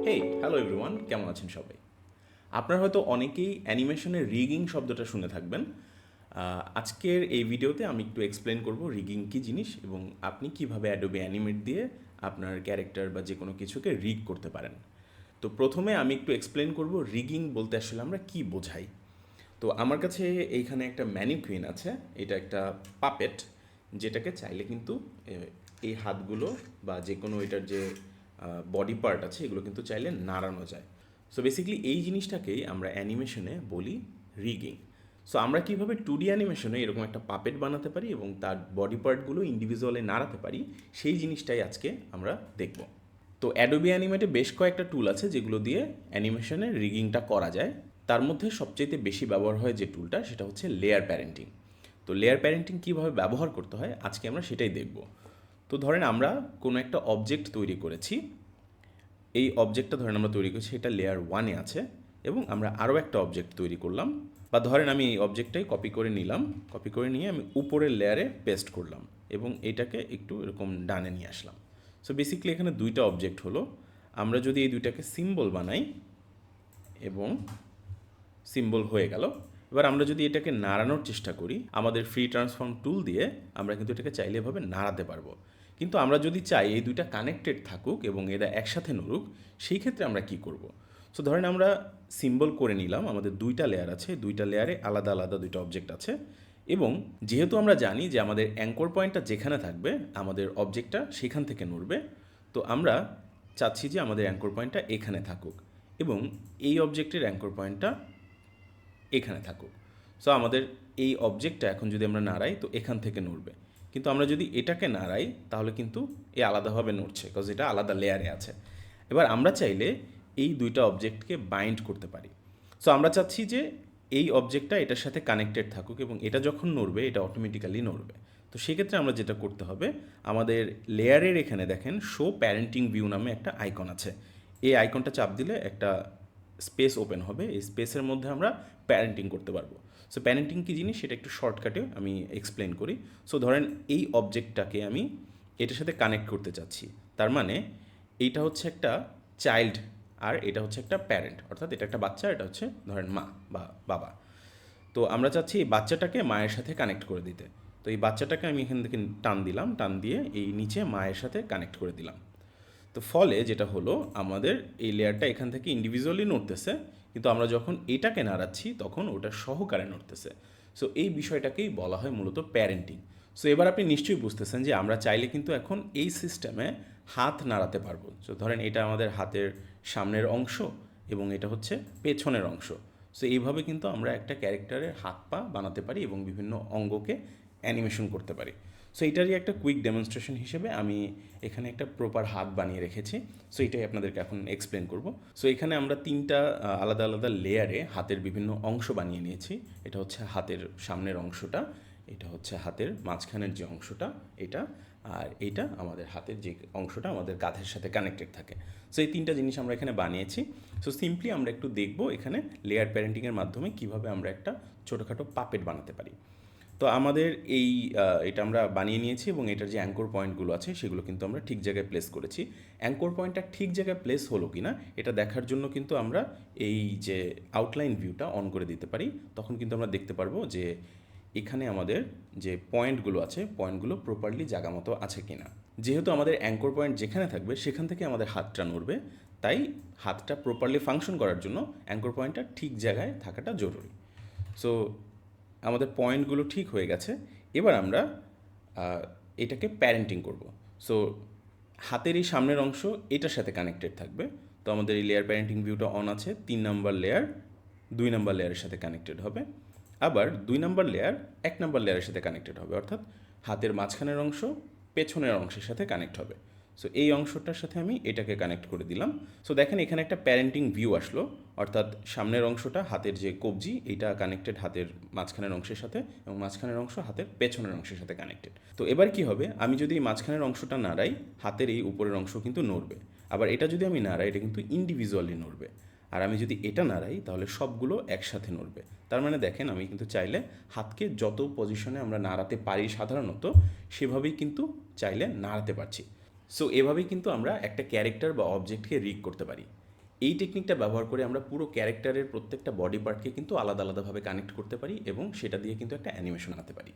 Hey hello everyone, কেমন আছেন সবাই? আপনারা হয়তো অনেকেই অ্যানিমেশনের রিগিং শব্দটা শুনে থাকবেন। আজকের এই ভিডিওতে আমি একটু এক্সপ্লেন করব রিগিং কী জিনিস এবং আপনি কিভাবে অ্যাডোবি অ্যানিমেট দিয়ে আপনার ক্যারেক্টার বা যে কোনো কিছুকে রিগ করতে পারেন। তো প্রথমে আমি একটু এক্সপ্লেন করব রিগিং বলতে আসলে আমরা কি বোঝাই। তো আমার কাছে এইখানে একটা ম্যানিকুইন আছে, এটা একটা পাপেট, যেটাকে চাইলে কিন্তু এই হাতগুলো বা যে কোনো এটার যে বডি পার্ট আছে এগুলো কিন্তু চাইলে নাড়ানো যায়। সো বেসিক্যালি এই জিনিসটাকেই আমরা অ্যানিমেশনে বলি রিগিং। সো আমরা কীভাবে 2D অ্যানিমেশনে এরকম একটা পাপেট বানাতে পারি এবং তার বডি পার্টগুলো ইন্ডিভিজুয়ালি নাড়াতে পারি, সেই জিনিসটাই আজকে আমরা দেখব। তো অ্যাডোবি অ্যানিমেটে বেশ কয়েকটা টুল আছে যেগুলো দিয়ে অ্যানিমেশনের রিগিংটা করা যায়। তার মধ্যে সবচেয়ে বেশি ব্যবহার হয় যে টুলটা, সেটা হচ্ছে লেয়ার প্যারেন্টিং। তো লেয়ার প্যারেন্টিং কীভাবে ব্যবহার করতে হয় আজকে আমরা সেটাই দেখব। তো ধরেন আমরা কোনো একটা অবজেক্ট তৈরি করেছি, এই অবজেক্টটা ধরেন আমরা তৈরি করছি, এটা লেয়ার 1-এ আছে এবং আমরা আরও একটা অবজেক্ট তৈরি করলাম, বা ধরেন আমি এই অবজেক্টটাই কপি করে নিলাম, কপি করে নিয়ে আমি উপরের লেয়ারে পেস্ট করলাম এবং এটাকে একটু এরকম ডানে নিয়ে আসলাম। সো বেসিক্যালি এখানে দুইটা অবজেক্ট হলো। আমরা যদি এই দুইটাকে সিম্বল বানাই এবং সিম্বল হয়ে গেল, এবার আমরা যদি এটাকে নাড়ানোর চেষ্টা করি আমাদের ফ্রি ট্রান্সফর্ম টুল দিয়ে, আমরা কিন্তু এটাকে চাইলে এভাবে নাড়াতে পারবো। কিন্তু আমরা যদি চাই এই দুইটা কানেক্টেড থাকুক এবং এরা একসাথে নড়ুক, সেই ক্ষেত্রে আমরা কি করব? সো ধরেন আমরা সিম্বল করে নিলাম, আমাদের দুইটা লেয়ার আছে, দুইটা লেয়ারে আলাদা আলাদা দুইটা অবজেক্ট আছে এবং যেহেতু আমরা জানি যে আমাদের অ্যাঙ্কর পয়েন্টটা যেখানে থাকবে আমাদের অবজেক্টটা সেখান থেকে নড়বে, তো আমরা চাচ্ছি যে আমাদের অ্যাঙ্কর পয়েন্টটা এখানে থাকুক এবং এই অবজেক্টের অ্যাঙ্কর পয়েন্টটা এখানে থাকুক। সো আমাদের এই অবজেক্টটা এখন যদি আমরা নাড়াই তো এখান থেকে নড়বে, কিন্তু আমরা যদি এটাকে নাড়াই তাহলে কিন্তু এ আলাদাভাবে নড়ছে, বিকজ এটা আলাদা লেয়ারে আছে। এবার আমরা চাইলে এই দুইটা অবজেক্টকে বাইন্ড করতে পারি। সো আমরা চাচ্ছি যে এই অবজেক্টটা এটার সাথে কানেক্টেড থাকুক এবং এটা যখন নড়বে এটা অটোমেটিক্যালি নড়বে। তো সেক্ষেত্রে আমরা যেটা করতে হবে, আমাদের লেয়ারের এখানে দেখেন শো প্যারেন্টিং ভিউ নামে একটা আইকন আছে, এই আইকনটা চাপ দিলে একটা স্পেস ওপেন হবে, এই স্পেসের মধ্যে আমরা প্যারেন্টিং করতে পারবো। সো প্যারেন্টিং কী জিনিস সেটা একটু শর্টকাটে আমি এক্সপ্লেন করি। সো ধরেন এই অবজেক্টটাকে আমি এটার সাথে কানেক্ট করতে চাচ্ছি, তার মানে এইটা হচ্ছে একটা চাইল্ড আর এটা হচ্ছে একটা প্যারেন্ট, অর্থাৎ এটা একটা বাচ্চা, এটা হচ্ছে ধরেন মা বা বাবা। তো আমরা চাচ্ছি এই বাচ্চাটাকে মায়ের সাথে কানেক্ট করে দিতে। তো এই বাচ্চাটাকে আমি এখান থেকে টান দিলাম, টান দিয়ে এই নিচে মায়ের সাথে কানেক্ট করে দিলাম। তো ফলে যেটা হলো, আমাদের এই লেয়ারটা এখান থেকে ইন্ডিভিজুয়ালি নড়তেছে, কিন্তু আমরা যখন এটাকে নাড়াচ্ছি তখন ওটা সহকারে নড়তেছে। সো এই বিষয়টাকেই বলা হয় মূলত প্যারেন্টিং। সো এবার আপনি নিশ্চয়ই বুঝতেছেন যে আমরা চাইলে কিন্তু এখন এই সিস্টেমে হাত নাড়াতে পারবো। সো ধরেন এটা আমাদের হাতের সামনের অংশ এবং এটা হচ্ছে পেছনের অংশ। সো এইভাবে কিন্তু আমরা একটা ক্যারেক্টারের হাত পা বানাতে পারি এবং বিভিন্ন অঙ্গকে অ্যানিমেশন করতে পারি। সো এটারই একটা কুইক ডেমনস্ট্রেশন হিসেবে আমি এখানে একটা প্রপার হাত বানিয়ে রেখেছি। সো এটাই আপনাদেরকে এখন এক্সপ্লেন করব। সো এখানে আমরা তিনটা আলাদা আলাদা লেয়ারে হাতের বিভিন্ন অংশ বানিয়ে নিয়েছি। এটা হচ্ছে হাতের সামনের অংশটা, এটা হচ্ছে হাতের মাঝখানের যে অংশটা এটা, আর এইটা আমাদের হাতের যে অংশটা আমাদের কাঁধের সাথে কানেক্টেড থাকে। সো এই তিনটা জিনিস আমরা এখানে বানিয়েছি। সো সিম্পলি আমরা একটু দেখব এখানে লেয়ার প্যারেন্টিংয়ের মাধ্যমে কীভাবে আমরা একটা ছোটোখাটো পাপেট বানাতে পারি। তো আমাদের এটা আমরা বানিয়ে নিয়েছি এবং এটার যে অ্যাঙ্কর পয়েন্টগুলো আছে সেগুলো কিন্তু আমরা ঠিক জায়গায় প্লেস করেছি। অ্যাঙ্কর পয়েন্টটা ঠিক জায়গায় প্লেস হলো কি না এটা দেখার জন্য কিন্তু আমরা এই যে আউটলাইন ভিউটা অন করে দিতে পারি, তখন কিন্তু আমরা দেখতে পারবো যে এখানে আমাদের যে পয়েন্টগুলো আছে পয়েন্টগুলো প্রপারলি জায়গা মতো আছে কি না। যেহেতু আমাদের অ্যাঙ্কর পয়েন্ট যেখানে থাকবে সেখান থেকে আমাদের হাতটা নড়বে, তাই হাতটা প্রপারলি ফাংশন করার জন্য অ্যাঙ্কর পয়েন্টটা ঠিক জায়গায় থাকাটা জরুরি। সো আমাদের পয়েন্টগুলো ঠিক হয়ে গেছে, এবার আমরা এটাকে প্যারেন্টিং করব। সো হাতের এই সামনের অংশ এটার সাথে কানেক্টেড থাকবে। তো আমাদের এই লেয়ার প্যারেন্টিং ভিউটা অন আছে, 3 নাম্বার লেয়ার 2 নাম্বার লেয়ারের সাথে কানেক্টেড হবে, আবার 2 নাম্বার লেয়ার 1 নাম্বার লেয়ারের সাথে কানেক্টেড হবে, অর্থাৎ হাতের মাঝখানের অংশ পেছনের অংশের সাথে কানেক্ট হবে। সো এই অংশটার সাথে আমি এটাকে কানেক্ট করে দিলাম। সো দেখেন এখানে একটা প্যারেন্টিং ভিউ আসলো, অর্থাৎ সামনের অংশটা হাতের যে কবজি এটা কানেক্টেড হাতের মাঝখানের অংশের সাথে এবং মাঝখানের অংশ হাতের পেছনের অংশের সাথে কানেক্টেড। তো এবার কি হবে, আমি যদি এই মাঝখানের অংশটা নাড়াই হাতের এই উপরের অংশ কিন্তু নড়বে, আবার এটা যদি আমি নাড়াই এটা কিন্তু ইন্ডিভিজুয়ালি নড়বে, আর আমি যদি এটা নাড়াই তাহলে সবগুলো একসাথে নড়বে। তার মানে দেখেন আমি কিন্তু চাইলে হাতকে যত পজিশনে আমরা নাড়াতে পারি সাধারণত সেভাবেই কিন্তু চাইলে নাড়াতে পারছি। সো এভাবেই কিন্তু আমরা একটা ক্যারেক্টার বা অবজেক্টকে রিগ করতে পারি। এই টেকনিকটা ব্যবহার করে আমরা পুরো ক্যারেক্টারের প্রত্যেকটা বডি পার্টকে কিন্তু আলাদা আলাদাভাবে কানেক্ট করতে পারি এবং সেটা দিয়ে কিন্তু একটা অ্যানিমেশন আনতে পারি।